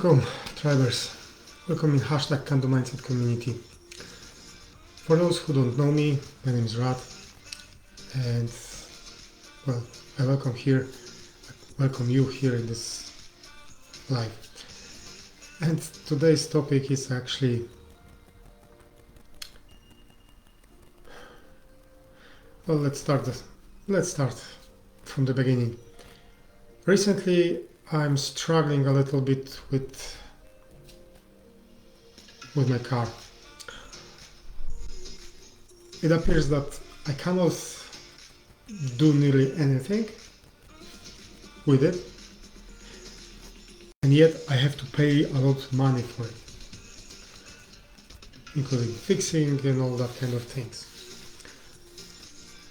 Welcome, Tribers. Welcome in #CandoMindset community. For those who don't know me, my name is Rad, and well, I welcome you here in this live. And today's topic is actually, well, let's start from the beginning. Recently, I'm struggling a little bit with my car. It appears that I cannot do nearly anything with it, and yet I have to pay a lot of money for it, including fixing and all that kind of things,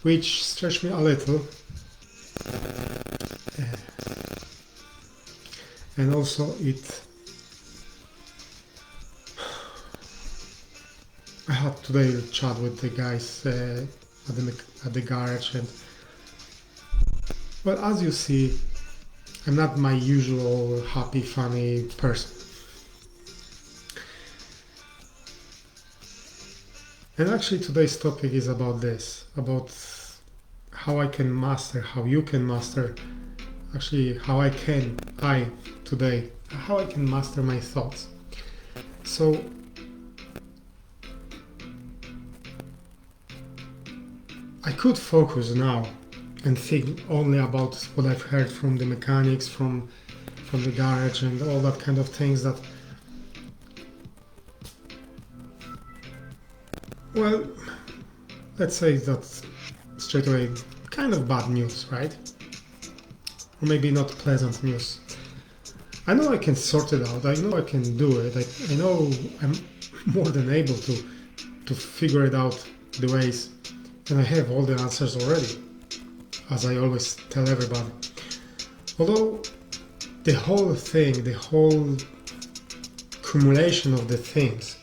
which stretch me a little. And also I had today a chat with the guys at the garage, and well, as you see, I'm not my usual happy, funny person. And actually today's topic is about this, about how you can master, actually how I can master my thoughts. So I could focus now and think only about what I've heard from the mechanics, from the garage and all that kind of things that, well, let's say that straight away, kind of bad news, right? Or maybe not pleasant news. I know I can sort it out, I know I can do it, I know I'm more than able to figure it out the ways, and I have all the answers already, as I always tell everybody. Although the whole accumulation of the things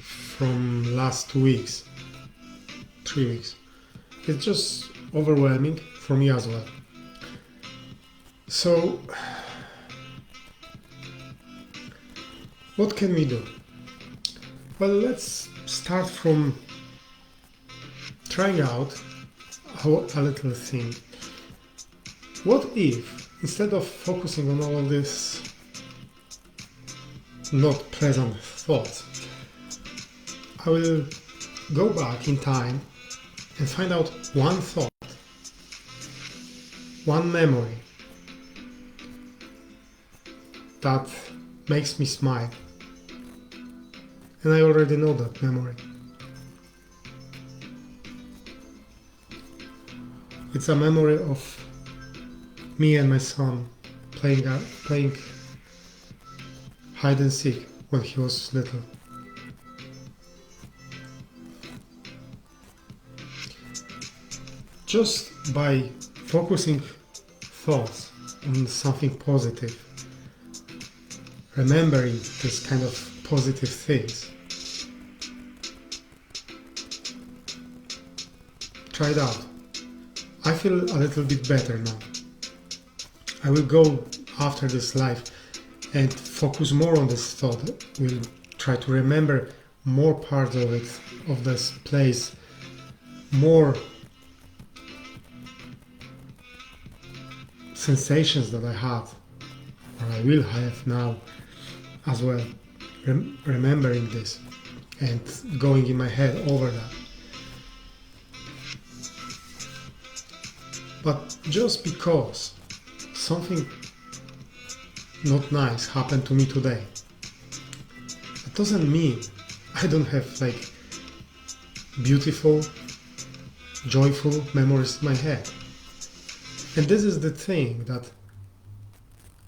from last 3 weeks, it's just overwhelming for me as well. So, what can we do? Well, let's start from trying out a little thing. What if, instead of focusing on all this not pleasant thoughts, I will go back in time and find out one thought, one memory that makes me smile, and I already know that memory. It's a memory of me and my son playing hide and seek when he was little. Just by focusing thoughts on something positive, remembering this kind of positive things, try it out. I feel a little bit better now. I will go after this live and focus more on this thought. We'll try to remember more parts of it, of this place, more sensations that I had, or I will have now as well, remembering this and going in my head over that. But just because something not nice happened to me today, that doesn't mean I don't have beautiful, joyful memories in my head. And this is the thing that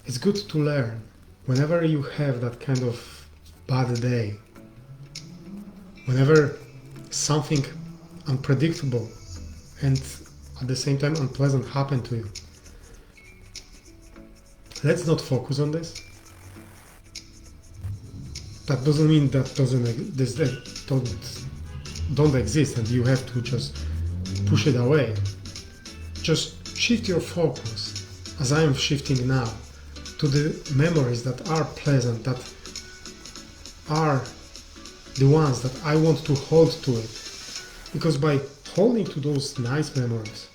it's good to learn. Whenever you have that kind of bad day, whenever something unpredictable and at the same time unpleasant happened to you, let's not focus on this. That doesn't mean that don't exist and you have to just push it away. Just shift your focus, as I am shifting now, to the memories that are pleasant, that are the ones that I want to hold to it. Because by holding to those nice memories,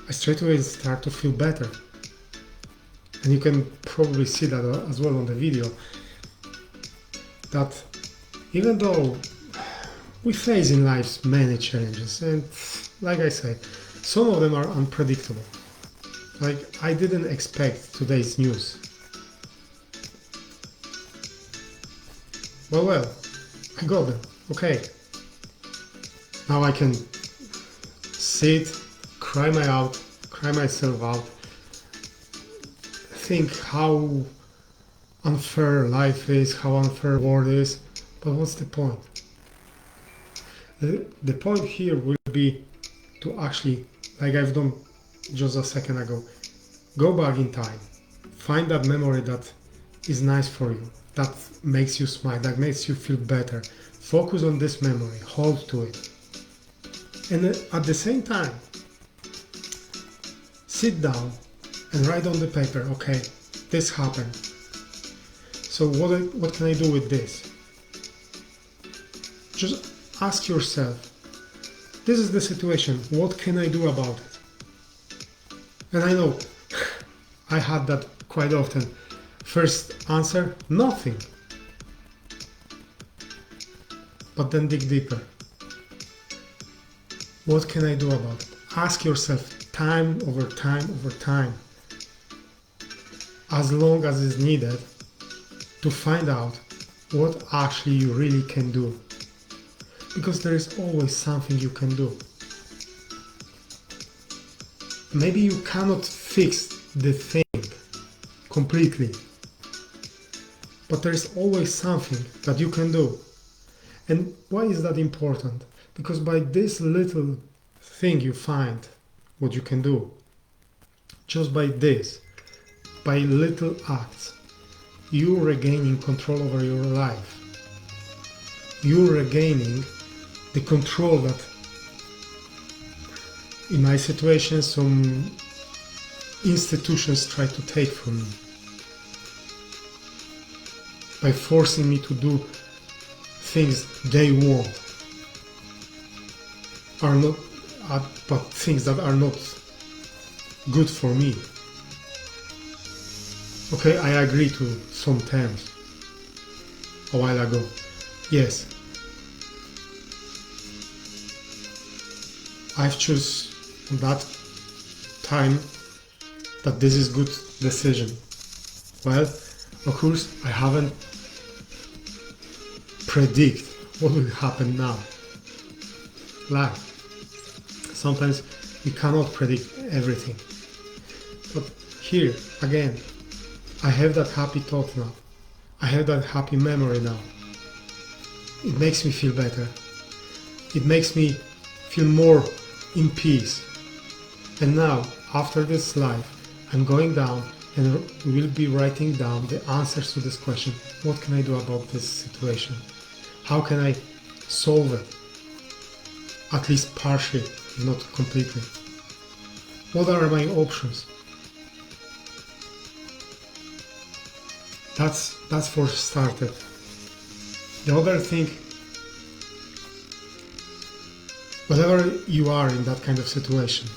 I straight away start to feel better. And you can probably see that as well on the video, that even though we face in life many challenges, and like I said, some of them are unpredictable. Like, I didn't expect today's news. Well, I got them. Okay. Now I can sit, cry myself out, think how unfair life is, how unfair the world is, but what's the point? The point here will be to actually, like I've done just a second ago, go back in time, find that memory that is nice for you, that makes you smile, that makes you feel better. Focus on this memory, hold to it. And at the same time, sit down and write on the paper, okay, this happened. So what can I do with this? Just ask yourself, this is the situation, what can I do about it? And I know, I had that quite often. First answer, nothing. But then dig deeper. What can I do about it? Ask yourself time over time, as long as is needed, to find out what actually you really can do. Because there is always something you can do. Maybe you cannot fix the thing completely, but there is always something that you can do. And why is that important? Because by this little thing you find what you can do. Just by this, by little acts, you're regaining control over your life. You're regaining the control that, in my situation, some institutions try to take from me. By forcing me to do things they want, but things that are not good for me. Okay, I agree to some terms a while ago. Yes, I've chosen that time that this is good decision. Well, of course, I haven't predict what will happen now. Life. Sometimes we cannot predict everything. But here, again, I have that happy thought now. I have that happy memory now. It makes me feel better. It makes me feel more in peace. And now, after this life, I'm going down and will be writing down the answers to this question. What can I do about this situation? How can I solve it? At least partially, if not completely. What are my options? That's for started. The other thing, whatever you are in that kind of situation,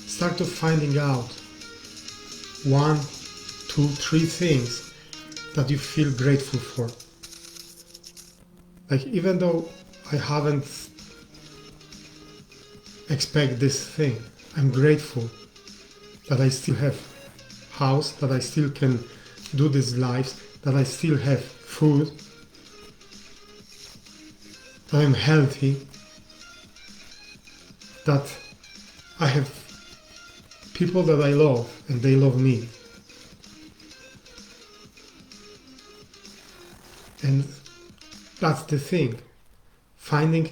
start to finding out 1, 2, 3 things that you feel grateful for. Like, even though I haven't expect this thing, I'm grateful that I still have house, that I still can do these lives, that I still have food, that I'm healthy, that I have people that I love and they love me. And that's the thing, finding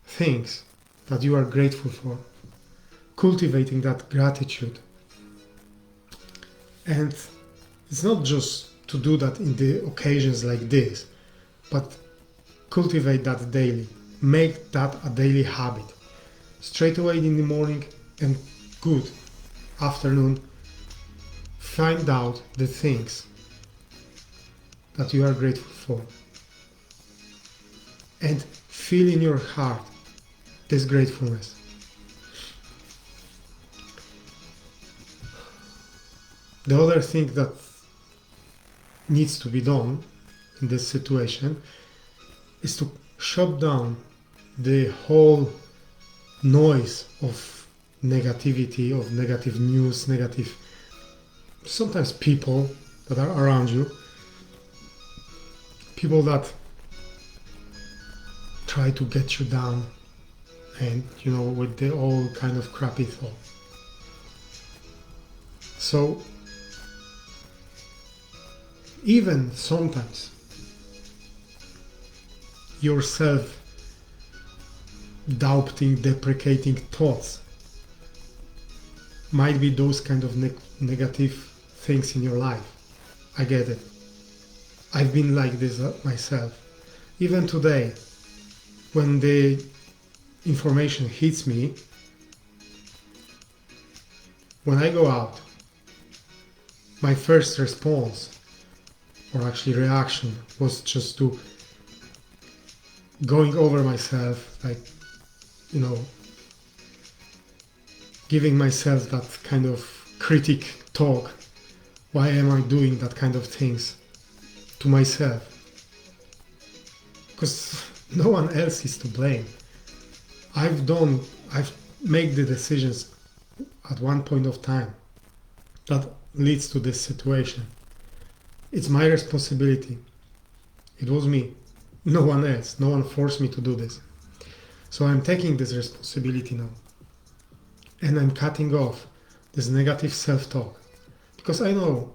things that you are grateful for, cultivating that gratitude. And it's not just to do that in the occasions like this, but cultivate that daily. Make that a daily habit. Straight away in the morning and good afternoon, find out the things that you are grateful for and feel in your heart this gratefulness. The other thing that needs to be done in this situation is to shut down the whole noise of negativity, of negative news, negative, sometimes people that are around you, people that try to get you down, and with the all kind of crappy thought. So even sometimes yourself doubting, deprecating thoughts might be those kind of negative things in your life. I get it. I've been like this myself. Even today, when the information hits me, when I go out, my first response, or actually reaction, was just to going over myself, like, giving myself that kind of critic talk. Why am I doing that kind of things to myself? Because no one else is to blame. I've made the decisions at one point of time that leads to this situation. It's my responsibility. It was me, no one else. No one forced me to do this. So I'm taking this responsibility now. And I'm cutting off this negative self-talk. Because I know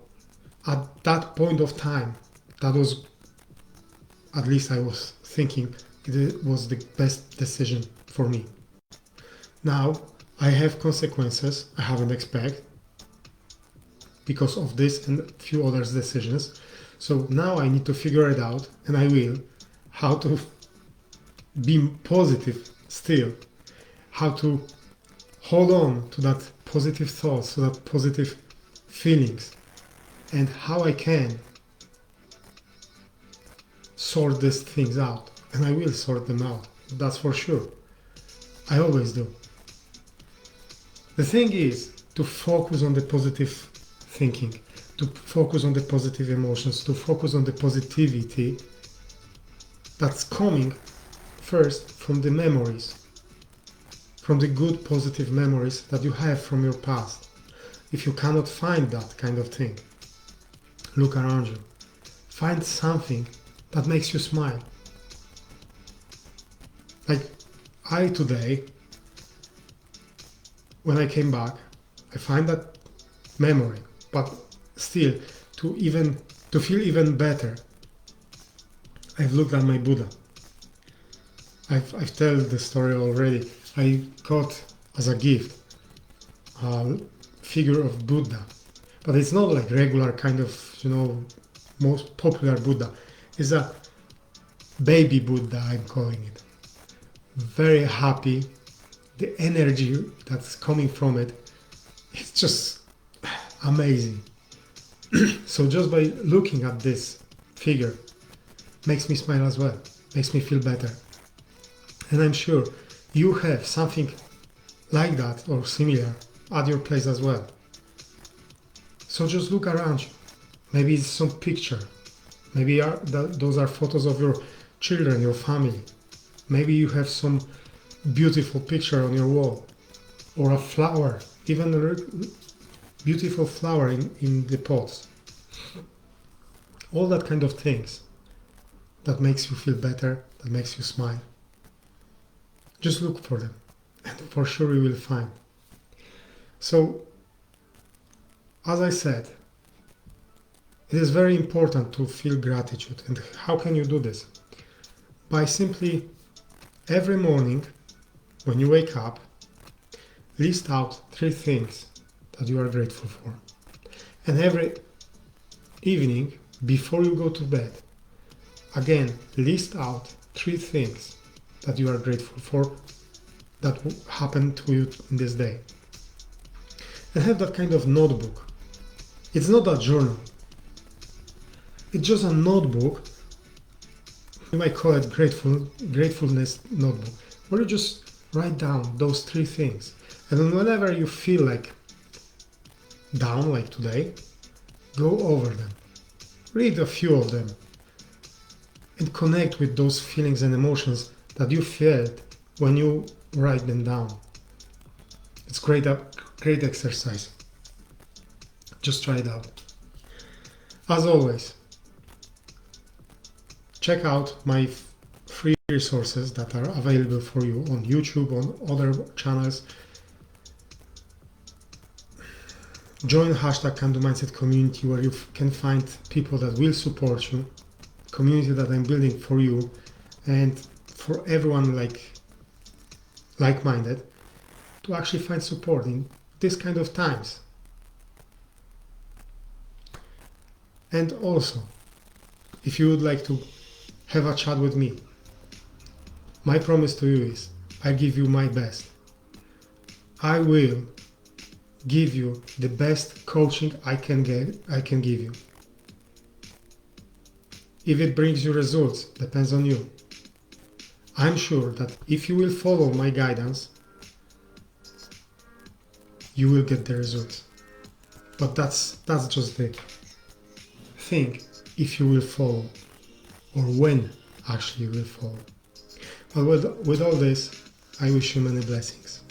at that point of time, that was, at least I was thinking, it was the best decision for me. Now I have consequences I haven't expected because of this and a few other decisions. So now I need to figure it out, and I will, how to be positive still, how to hold on to that positive thoughts, to that positive feelings, and how I can sort these things out. And I will sort them out, that's for sure. I always do. The thing is to focus on the positive thinking, to focus on the positive emotions, to focus on the positivity that's coming first from the memories, from the good positive memories that you have from your past. If you cannot find that kind of thing, look around you. Find something that makes you smile. Like I today, when I came back, I find that memory, but still to feel even better, I've looked at my Buddha. I've told the story already. I got as a gift a figure of Buddha, but it's not like regular kind of, most popular Buddha. It's a baby Buddha, I'm calling it. Very happy. The energy that's coming from it, it's just amazing. So just by looking at this figure makes me smile as well, makes me feel better. And I'm sure you have something like that or similar at your place as well. So just look around you. Maybe it's some picture. Maybe those are photos of your children, your family. Maybe you have some beautiful picture on your wall, or a flower, even a beautiful flower in the pots. All that kind of things that makes you feel better, that makes you smile. Just look for them, and for sure you will find. So, as I said, it is very important to feel gratitude. And how can you do this? By simply every morning when you wake up, list out 3 things that you are grateful for. And every evening before you go to bed, again, list out 3 things that you are grateful for that happened to you in this day. And have that kind of notebook It's not a journal. It's just a notebook. You might call it gratefulness notebook, where you just write down those three things. And then whenever you feel like down, like today, go over them. Read a few of them and connect with those feelings and emotions that you felt when you write them down. It's great exercise. Just try it out. As always, check out my free resources that are available for you on YouTube, on other channels. Join #CanDoMindset community, where you can find people that will support you, community that I'm building for you and for everyone like-minded, to actually find support in this kind of times. And also, if you would like to have a chat with me, my promise to you is I give you my best. I will give you the best coaching I can give you. If it brings you results, depends on you. I'm sure that if you will follow my guidance, you will get the results. But that's just the thing, if you will follow, or when actually you will follow. But with all this, I wish you many blessings.